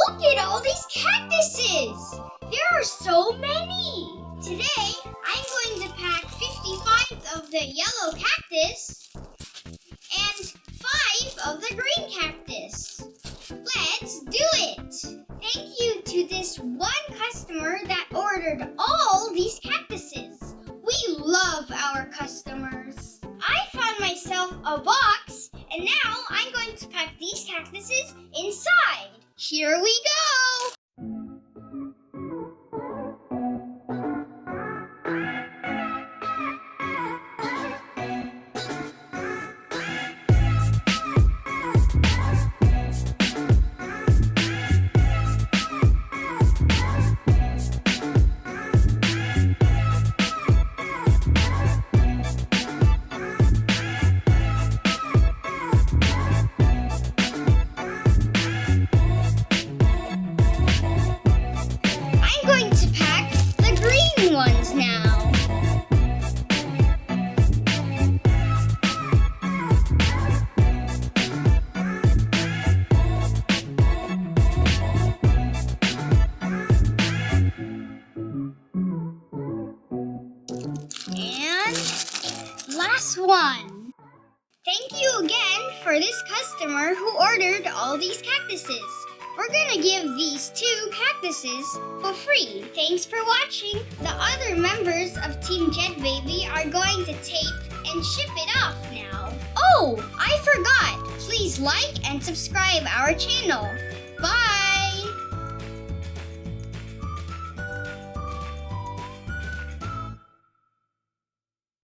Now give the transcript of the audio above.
Look at all these cactuses! There are so many! Today, I'm going to pack 55 of the yellow cactus and 5 of the green cactus. Let's do it! Thank you to this one customer that ordered all these cactuses. We love our customers. I found myself a box, and now I'm going to pack these cactuses inside. Here we go! Ones now. And last one. Thank you again for this customer who ordered all these cactuses. We're gonna give these 2 cactuses for free. Thanks for watching. The other members of Team Jedbaby are going to tape and ship it off now. Oh, I forgot. Please like and subscribe our channel. Bye!